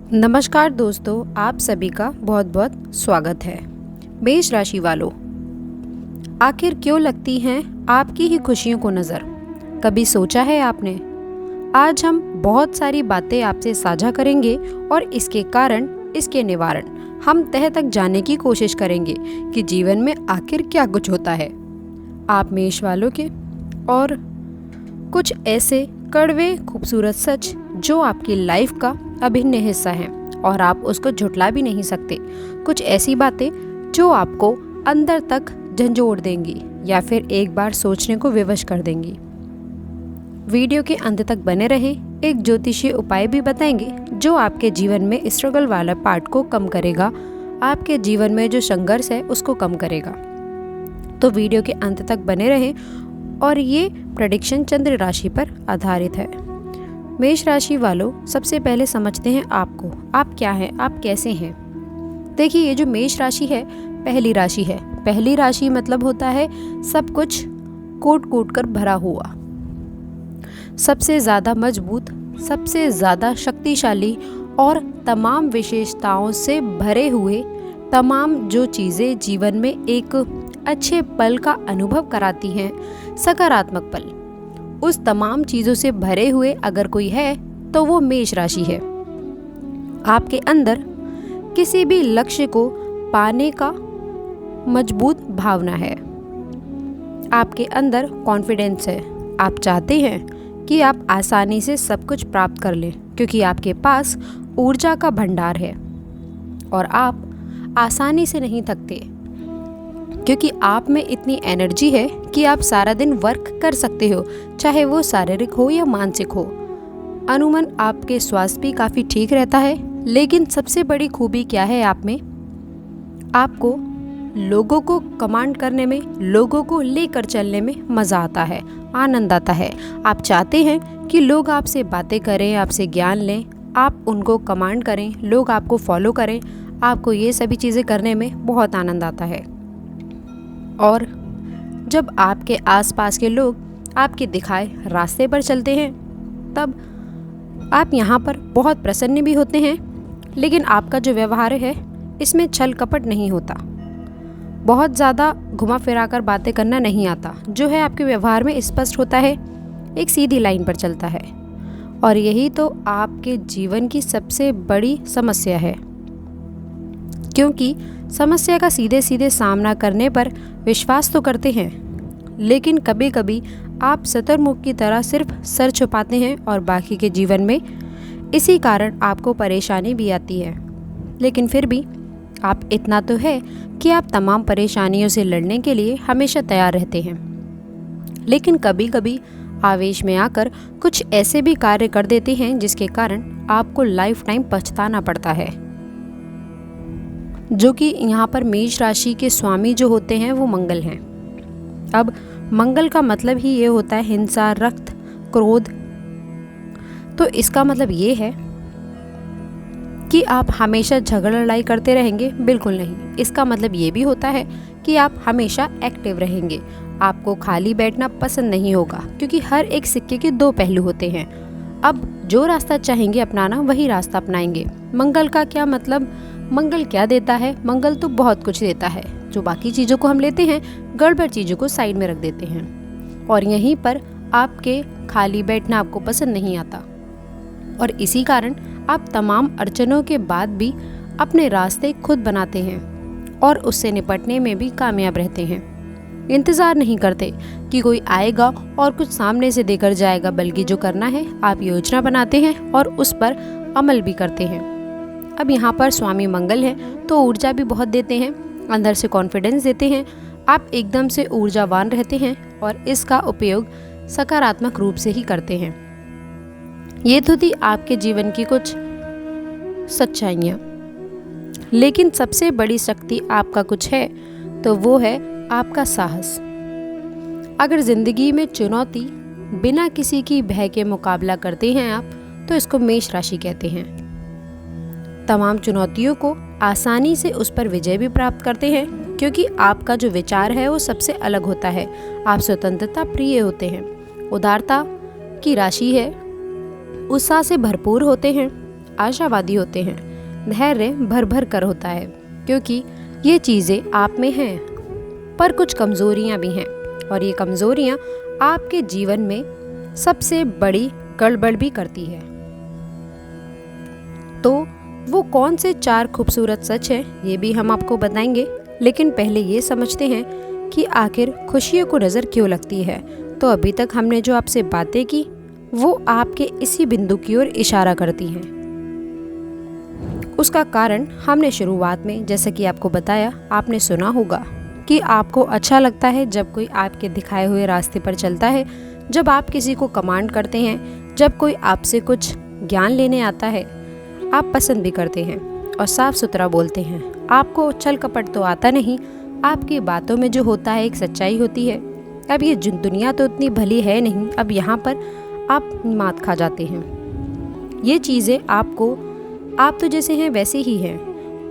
नमस्कार दोस्तों, आप सभी का बहुत बहुत स्वागत है। मेष राशि वालों, आखिर क्यों लगती हैं आपकी ही खुशियों को नज़र? कभी सोचा है आपने? आज हम बहुत सारी बातें आपसे साझा करेंगे और इसके कारण, इसके निवारण हम तह तक जानने की कोशिश करेंगे कि जीवन में आखिर क्या कुछ होता है। आप मेष वालों के और कुछ ऐसे कड़वे खूबसूरत सच जो आपकी लाइफ का अभिन्न हिस्सा है और आप उसको झुठला भी नहीं सकते। कुछ ऐसी बातें जो आपको अंदर तक झंझोड़ देंगी या फिर एक बार सोचने को विवश कर देंगी। वीडियो के अंत तक बने रहें। एक ज्योतिषीय उपाय भी बताएंगे जो आपके जीवन में स्ट्रगल वाला पार्ट को कम करेगा, आपके जीवन में जो संघर्ष है उसको कम करेगा। तो वीडियो के अंत तक बने रहें और ये प्रेडिक्शन चंद्र राशि पर आधारित है। मेष राशि वालों, सबसे पहले समझते हैं आपको, आप क्या हैं, आप कैसे हैं। देखिए, ये जो मेष राशि है पहली राशि है। पहली राशि मतलब होता है सब कुछ कूट कूट कर भरा हुआ, सबसे ज़्यादा मजबूत, सबसे ज़्यादा शक्तिशाली और तमाम विशेषताओं से भरे हुए, तमाम जो चीज़ें जीवन में एक अच्छे पल का अनुभव कराती हैं, सकारात्मक पल, उस तमाम चीज़ों से भरे हुए अगर कोई है तो वो मेष राशि है। आपके अंदर किसी भी लक्ष्य को पाने का मजबूत भावना है, आपके अंदर कॉन्फिडेंस है। आप चाहते हैं कि आप आसानी से सब कुछ प्राप्त कर लें क्योंकि आपके पास ऊर्जा का भंडार है और आप आसानी से नहीं थकते क्योंकि आप में इतनी एनर्जी है कि आप सारा दिन वर्क कर सकते हो, चाहे वो शारीरिक हो या मानसिक हो। अमूमन आपके स्वास्थ्य भी काफ़ी ठीक रहता है। लेकिन सबसे बड़ी खूबी क्या है आप में? आपको लोगों को कमांड करने में, लोगों को लेकर चलने में मज़ा आता है, आनंद आता है। आप चाहते हैं कि लोग आपसे बातें करें, आपसे ज्ञान लें, आप उनको कमांड करें, लोग आपको फॉलो करें। आपको ये सभी चीज़ें करने में बहुत आनंद आता है। और जब आपके आसपास के लोग आपके दिखाए रास्ते पर चलते हैं तब आप यहाँ पर बहुत प्रसन्न भी होते हैं। लेकिन आपका जो व्यवहार है इसमें छल कपट नहीं होता, बहुत ज़्यादा घुमा फिरा कर बातें करना नहीं आता। जो है आपके व्यवहार में स्पष्ट होता है, एक सीधी लाइन पर चलता है। और यही तो आपके जीवन की सबसे बड़ी समस्या है, क्योंकि समस्या का सीधे सीधे सामना करने पर विश्वास तो करते हैं, लेकिन कभी कभी आप शतरमुख की तरह सिर्फ सर छुपाते हैं और बाकी के जीवन में इसी कारण आपको परेशानी भी आती है। लेकिन फिर भी आप इतना तो है कि आप तमाम परेशानियों से लड़ने के लिए हमेशा तैयार रहते हैं। लेकिन कभी कभी आवेश में आकर कुछ ऐसे भी कार्य कर देते हैं जिसके कारण आपको लाइफ टाइम पछताना पड़ता है। जो कि यहाँ पर मेष राशि के स्वामी जो होते हैं वो मंगल हैं। अब मंगल का मतलब ही ये होता है हिंसा, रक्त, क्रोध। तो इसका मतलब ये है कि आप हमेशा झगड़ा लड़ाई करते रहेंगे? बिल्कुल नहीं। इसका मतलब ये भी होता है कि आप हमेशा एक्टिव रहेंगे, आपको खाली बैठना पसंद नहीं होगा, क्योंकि हर एक सिक्के के दो पहलू होते हैं। अब जो रास्ता चाहेंगे अपनाना वही रास्ता अपनाएंगे। मंगल का क्या मतलब? मंगल क्या देता है? मंगल तो बहुत कुछ देता है। जो बाकी चीज़ों को हम लेते हैं, गड़बड़ चीज़ों को साइड में रख देते हैं। और यहीं पर आपके खाली बैठना आपको पसंद नहीं आता और इसी कारण आप तमाम अड़चनों के बाद भी अपने रास्ते खुद बनाते हैं और उससे निपटने में भी कामयाब रहते हैं। इंतज़ार नहीं करते कि कोई आएगा और कुछ सामने से देकर जाएगा, बल्कि जो करना है आप योजना बनाते हैं और उस पर अमल भी करते हैं। अब यहाँ पर स्वामी मंगल है तो ऊर्जा भी बहुत देते हैं, अंदर से कॉन्फिडेंस देते हैं। आप एकदम से ऊर्जावान रहते हैं और इसका उपयोग सकारात्मक रूप से ही करते हैं। ये तो थी आपके जीवन की कुछ सच्चाइयाँ। लेकिन सबसे बड़ी शक्ति आपका कुछ है तो वो है आपका साहस। अगर जिंदगी में चुनौती बिना किसी की भय के मुकाबला करते हैं आप, तो इसको मेष राशि कहते हैं। तमाम चुनौतियों को आसानी से उस पर विजय भी प्राप्त करते हैं, क्योंकि आपका जो विचार है वो सबसे अलग होता है। आप स्वतंत्रता प्रिय होते हैं, उदारता की राशि है, उत्साह से भरपूर होते हैं, आशावादी होते हैं, धैर्य भर भर कर होता है, क्योंकि ये चीज़ें आप में हैं। पर कुछ कमज़ोरियाँ भी हैं, और ये कमज़ोरियाँ आपके जीवन में सबसे बड़ी गड़बड़ भी करती है। तो वो कौन से 4 खूबसूरत सच हैं, ये भी हम आपको बताएंगे। लेकिन पहले ये समझते हैं कि आखिर खुशियों को नज़र क्यों लगती है। तो अभी तक हमने जो आपसे बातें की वो आपके इसी बिंदु की ओर इशारा करती हैं। उसका कारण हमने शुरुआत में, जैसे कि आपको बताया, आपने सुना होगा कि आपको अच्छा लगता है जब कोई आपके दिखाए हुए रास्ते पर चलता है, जब आप किसी को कमांड करते हैं, जब कोई आपसे कुछ ज्ञान लेने आता है। आप पसंद भी करते हैं और साफ सुथरा बोलते हैं। आपको छल कपट तो आता नहीं, आपकी बातों में जो होता है एक सच्चाई होती है। अब ये दुनिया तो उतनी भली है नहीं, अब यहाँ पर आप मात खा जाते हैं। ये चीज़ें आप तो जैसे हैं वैसे ही हैं,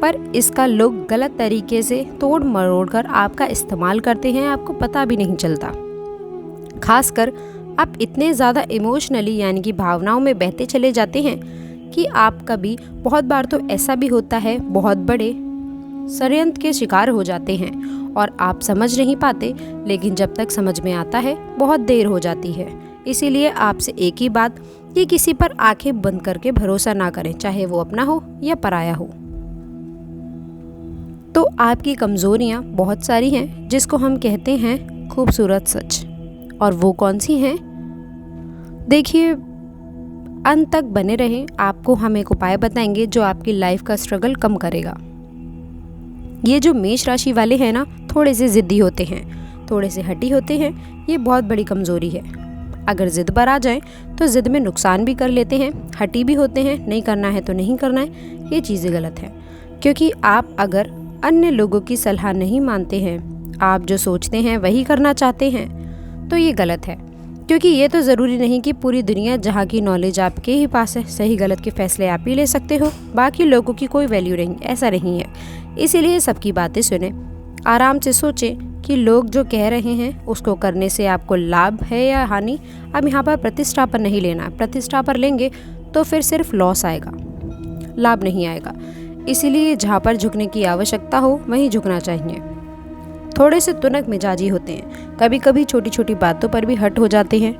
पर इसका लोग गलत तरीके से तोड़ मरोड़ कर आपका इस्तेमाल करते हैं, आपको पता भी नहीं चलता। खासकर आप इतने ज़्यादा इमोशनली यानी कि भावनाओं में बहते चले जाते हैं कि आप कभी बहुत बार तो ऐसा भी होता है बहुत बड़े षड्यंत्र के शिकार हो जाते हैं और आप समझ नहीं पाते, लेकिन जब तक समझ में आता है बहुत देर हो जाती है। इसीलिए आपसे एक ही बात कि किसी पर आंखें बंद करके भरोसा ना करें, चाहे वो अपना हो या पराया हो। तो आपकी कमज़ोरियाँ बहुत सारी हैं जिसको हम कहते हैं खूबसूरत सच। और वो कौन सी हैं? देखिए, अंत तक बने रहें, आपको हम एक उपाय बताएंगे जो आपकी लाइफ का स्ट्रगल कम करेगा। ये जो मेष राशि वाले हैं ना, थोड़े से ज़िद्दी होते हैं, थोड़े से हठी होते हैं, ये बहुत बड़ी कमज़ोरी है। अगर ज़िद पर आ जाएं तो ज़िद में नुकसान भी कर लेते हैं, हठी भी होते हैं, नहीं करना है तो नहीं करना है। ये चीज़ें गलत हैं, क्योंकि आप अगर अन्य लोगों की सलाह नहीं मानते हैं, आप जो सोचते हैं वही करना चाहते हैं, तो ये गलत है। क्योंकि ये तो ज़रूरी नहीं कि पूरी दुनिया जहाँ की नॉलेज आपके ही पास है, सही गलत के फैसले आप ही ले सकते हो, बाकी लोगों की कोई वैल्यू नहीं, ऐसा नहीं है। इसीलिए सबकी बातें सुने, आराम से सोचें कि लोग जो कह रहे हैं उसको करने से आपको लाभ है या हानि। अब यहाँ पर प्रतिष्ठा पर नहीं लेना है, प्रतिष्ठा पर लेंगे तो फिर सिर्फ लॉस आएगा, लाभ नहीं आएगा। इसीलिए जहाँ पर झुकने की आवश्यकता हो वहीं झुकना चाहिए। थोड़े से तुनक मिजाजी होते हैं, कभी कभी छोटी छोटी बातों पर भी हट हो जाते हैं,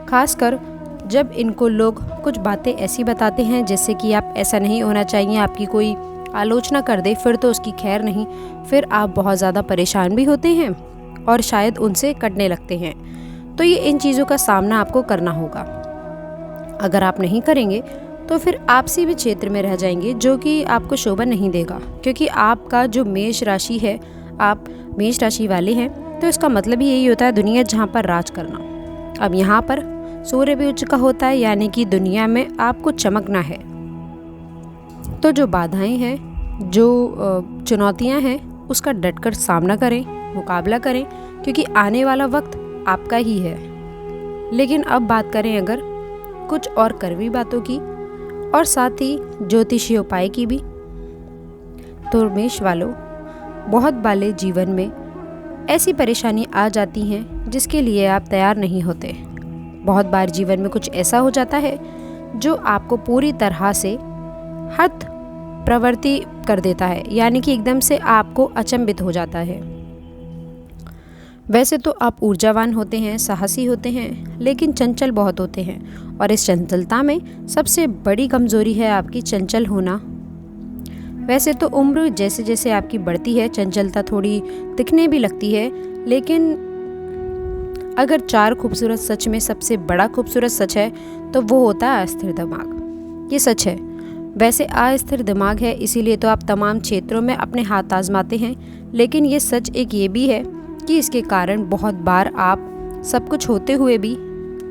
खासकर जब इनको लोग कुछ बातें ऐसी बताते हैं जैसे कि आप ऐसा नहीं होना चाहिए, आपकी कोई आलोचना कर दे, फिर तो उसकी खैर नहीं, फिर आप बहुत ज़्यादा परेशान भी होते हैं और शायद उनसे कटने लगते हैं। तो ये इन चीज़ों का सामना आपको करना होगा। अगर आप नहीं करेंगे तो फिर आपसी भी क्षेत्र में रह जाएंगे, जो कि आपको शोभा नहीं देगा। क्योंकि आपका जो मेष राशि है, आप मेष राशि वाले हैं, तो इसका मतलब ही यही होता है दुनिया जहाँ पर राज करना। अब यहाँ पर सूर्य भी उच्च का होता है, यानी कि दुनिया में आपको चमकना है। तो जो बाधाएं हैं, जो चुनौतियां हैं, उसका डटकर सामना करें, मुकाबला करें, क्योंकि आने वाला वक्त आपका ही है। लेकिन अब बात करें अगर कुछ और कड़वी बातों की और साथ ही ज्योतिषीय उपाय की भी, तो मेष वालों, बहुत बाले जीवन में ऐसी परेशानी आ जाती हैं जिसके लिए आप तैयार नहीं होते। बहुत बार जीवन में कुछ ऐसा हो जाता है जो आपको पूरी तरह से हत प्रवृत्ति कर देता है, यानी कि एकदम से आपको अचंभित हो जाता है। वैसे तो आप ऊर्जावान होते हैं, साहसी होते हैं, लेकिन चंचल बहुत होते हैं, और इस चंचलता में सबसे बड़ी कमजोरी है आपकी चंचल होना। वैसे तो उम्र जैसे जैसे आपकी बढ़ती है, चंचलता थोड़ी दिखने भी लगती है, लेकिन अगर 4 खूबसूरत सच में सबसे बड़ा खूबसूरत सच है तो वो होता है अस्थिर दिमाग। ये सच है। वैसे अस्थिर दिमाग है, इसीलिए तो आप तमाम क्षेत्रों में अपने हाथ आजमाते हैं, लेकिन ये सच एक ये भी है कि इसके कारण बहुत बार आप सब कुछ होते हुए भी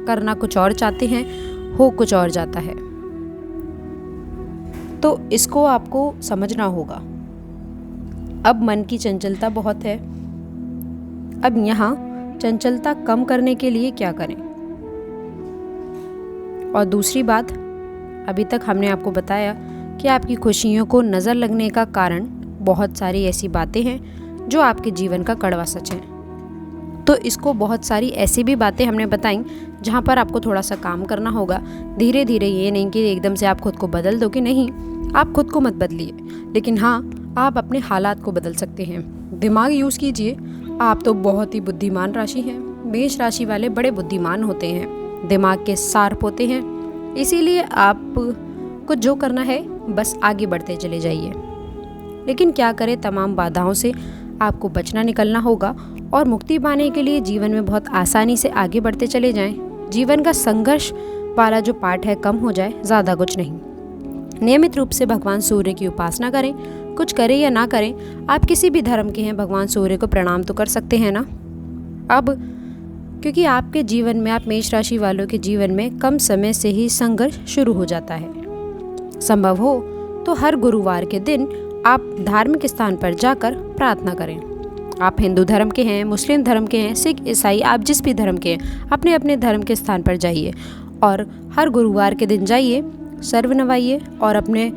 करना कुछ और चाहते हैं, हो कुछ और जाता है। तो इसको आपको समझना होगा। अब मन की चंचलता बहुत है, अब यहाँ चंचलता कम करने के लिए क्या करें? और दूसरी बात, अभी तक हमने आपको बताया कि आपकी खुशियों को नज़र लगने का कारण बहुत सारी ऐसी बातें हैं जो आपके जीवन का कड़वा सच है। तो इसको बहुत सारी ऐसी भी बातें हमने बताई जहाँ पर आपको थोड़ा सा काम करना होगा। धीरे धीरे, ये नहीं कि एकदम से आप खुद को बदल दो कि नहीं, आप खुद को मत बदलिए, लेकिन हाँ, आप अपने हालात को बदल सकते हैं। दिमाग यूज़ कीजिए। आप तो बहुत ही बुद्धिमान राशि हैं। मेष राशि वाले बड़े बुद्धिमान होते हैं, दिमाग के शार्प होते हैं, इसीलिए आप को जो करना है बस आगे बढ़ते चले जाइए। लेकिन क्या करें, तमाम बाधाओं से आपको बचना निकलना होगा और मुक्ति पाने के लिए जीवन में बहुत आसानी से आगे बढ़ते चले जाएं। जीवन का संघर्ष वाला जो पार्ट है कम हो जाए, ज़्यादा कुछ नहीं। नियमित रूप से भगवान सूर्य की उपासना करें। कुछ करें या ना करें, आप किसी भी धर्म के हैं, भगवान सूर्य को प्रणाम तो कर सकते हैं ना। अब क्योंकि आपके जीवन में, आप मेष राशि वालों के जीवन में कम समय से ही संघर्ष शुरू हो जाता है। संभव हो तो हर गुरुवार के दिन आप धार्मिक स्थान पर जाकर प्रार्थना करें। आप हिंदू धर्म के हैं, मुस्लिम धर्म के हैं, सिख, ईसाई, आप जिस भी धर्म के हैं, अपने अपने धर्म के स्थान पर जाइए और हर गुरुवार के दिन जाइए, सर्व नवाइए और अपने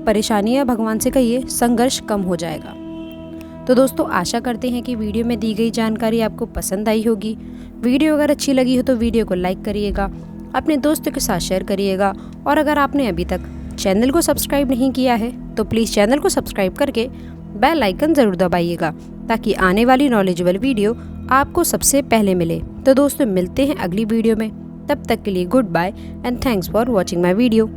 परेशानियां भगवान से कहिए, संघर्ष कम हो जाएगा। तो दोस्तों, आशा करते हैं कि वीडियो में दी गई जानकारी आपको पसंद आई होगी। वीडियो अगर अच्छी लगी हो तो वीडियो को लाइक करिएगा, अपने दोस्तों के साथ शेयर करिएगा और अगर आपने अभी तक चैनल को सब्सक्राइब नहीं किया है तो प्लीज़ चैनल को सब्सक्राइब करके बेल आइकन ज़रूर दबाइएगा ताकि आने वाली नॉलेजेबल वीडियो आपको सबसे पहले मिले। तो दोस्तों, मिलते हैं अगली वीडियो में। तब तक के लिए good bye and thanks for watching my video.